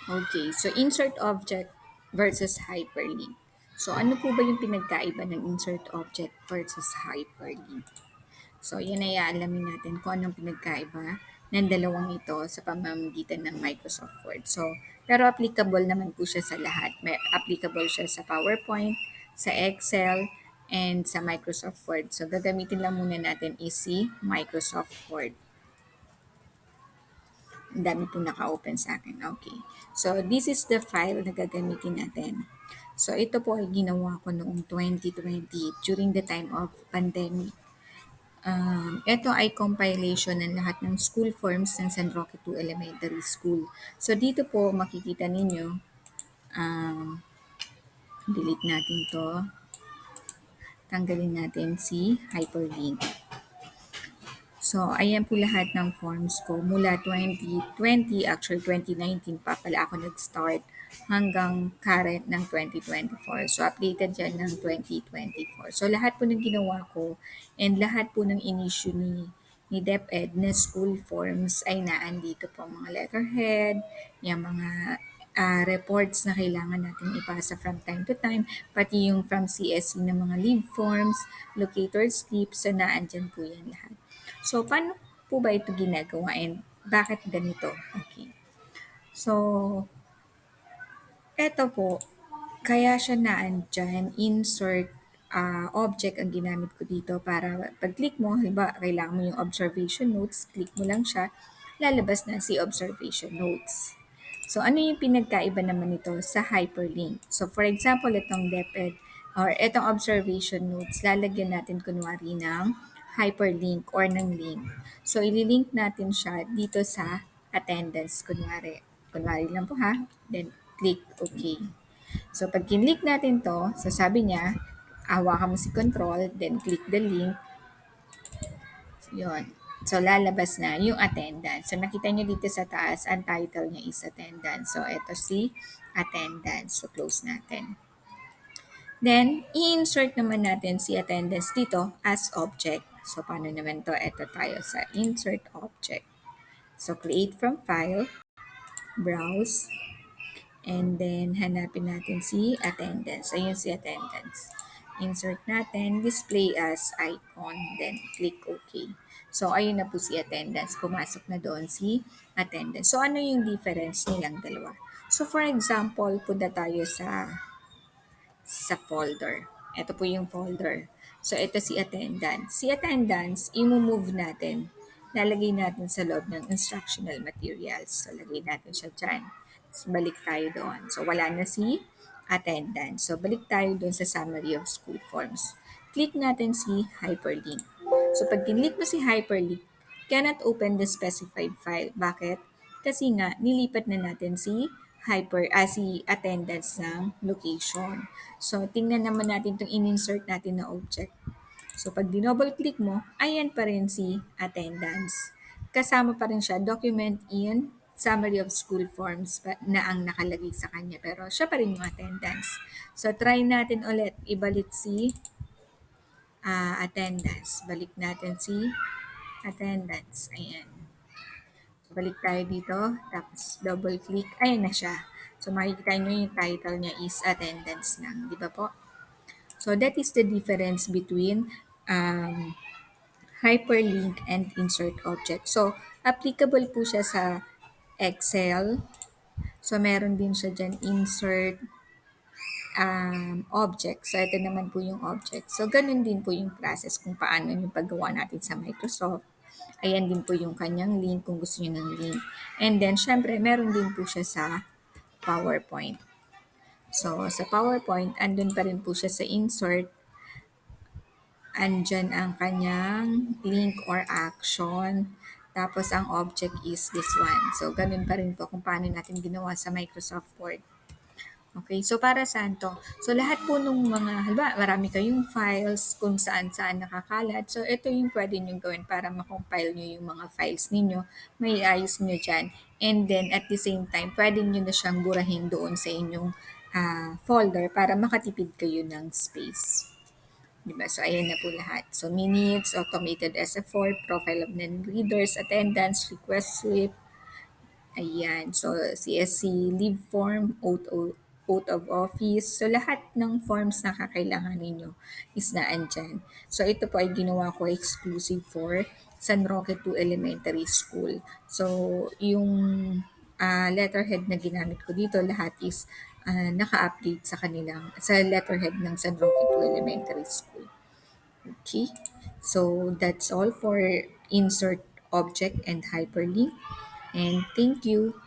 Okay, so insert object versus hyperlink. So ano po ba yung pinagkaiba ng insert object versus hyperlink? So yan ay aalamin natin kung anong pinagkaiba ng dalawang ito sa pamamagitan ng Microsoft Word. So, pero applicable naman po siya sa lahat. May applicable siya sa PowerPoint, sa Excel, and sa Microsoft Word. So, gagamitin lang muna natin is si Microsoft Word. Ang dami po naka-open sa akin. Okay. So, this is the file na gagamitin natin. So, ito po ay ginawa ko noong 2020 during the time of pandemic. Ito ay compilation ng lahat ng school forms ng San Roque 2 Elementary School. So, dito po makikita ninyo, um, delete natin to, tanggalin natin si hyperlink. So, ayan po lahat ng forms ko. Mula 2020, actually 2019 pa pala ako nag-start hanggang current ng 2024. So, updated yan ng 2024. So, lahat po ng ginawa ko and lahat po ng in-issue ni DepEd na school forms ay naandito po mga letterhead, yung mga reports na kailangan natin ipasa from time to time, pati yung from CSC na mga leave forms, locator slips, so naandyan po yan lahat. So, paano po ba ito ginagawa and bakit ganito? Okay. So, eto po, kaya siya naandyan, insert object ang ginamit ko dito para pag-click mo, halimbawa, kailangan mo yung observation notes, click mo lang siya, lalabas na si observation notes. So, ano yung pinagkaiba naman nito sa hyperlink? So, for example, itong DepEd or itong observation notes, lalagyan natin kunwari ng hyperlink or ng link. So, ililink natin siya dito sa attendance, kunwari. Kunwari lang po ha. Then, click OK. So, pag kinlik natin to, so sabi niya, hawakan mo si control, then click the link. Yun. So, lalabas na yung attendance. So, nakita nyo dito sa taas, ang title niya is attendance. So, ito si attendance. So, close natin. Then, i-insert naman natin si attendance dito as object. So, paano naman to? Ito tayo sa insert object. So, create from file, browse, and then hanapin natin si attendance. Ayun si attendance. Insert natin, display as icon, then click OK. So, ayun na po si attendance. Pumasok na doon si attendance. So, ano yung difference nilang dalawa? So, for example, punta tayo sa folder. Ito po yung folder. So, ito si attendance. Si attendance, i-move natin. Lalagay natin sa loob ng instructional materials. So, lagay natin siya dyan. So, balik tayo doon. So, wala na si attendance. So, balik tayo doon sa summary of school forms. Click natin si hyperlink. So, pag kinlik mo si hyperlink, cannot open the specified file. Bakit? Kasi nga, nilipat na natin si attendance ng location. So, tingnan naman natin itong in-insert natin na object. So, pag dinouble click mo, ayan pa rin si attendance. Kasama pa rin siya, document in summary of school forms na ang nakalagay sa kanya. Pero siya pa rin yung attendance. So, try natin ulit. Ibalik si attendance. Balik natin si attendance. Ayan. Balik tayo dito, tapos double click, ayan na siya. So makikita nyo yung title niya is attendance lang, di ba po? So that is the difference between hyperlink and insert object. So applicable po siya sa Excel. So meron din siya dyan insert object. So ito naman po yung object. So ganun din po yung process kung paano yung paggawa natin sa Microsoft. Ayan din po yung kanyang link kung gusto niyo ng link. And then, syempre, meron din po siya sa PowerPoint. So, sa PowerPoint, andun pa rin po siya sa insert. Andyan ang kanyang link or action. Tapos, ang object is this one. So, ganun pa rin po kung paano natin ginawa sa Microsoft Word. Okay, so para saan to? So lahat po nung mga, halimbawa marami kayong files kung saan-saan nakakalat. So ito yung pwede nyo gawin para makompile nyo yung mga files ninyo, may ayos nyo dyan. And then at the same time, pwede nyo na siyang burahin doon sa inyong folder para makatipid kayo ng space. Diba? So ayan na po lahat. So minutes, automated SF4, profile of non-readers, attendance, request sweep, Ayan. So, CSC leave form, oath of office. So, lahat ng forms na kakailanganin nyo is naandyan. So, ito po ay ginawa ko exclusive for San Roque 2 Elementary School. So, yung letterhead na ginamit ko dito, lahat is naka-update sa letterhead ng San Roque 2 Elementary School. Okay. So, that's all for insert object and hyperlink. And thank you.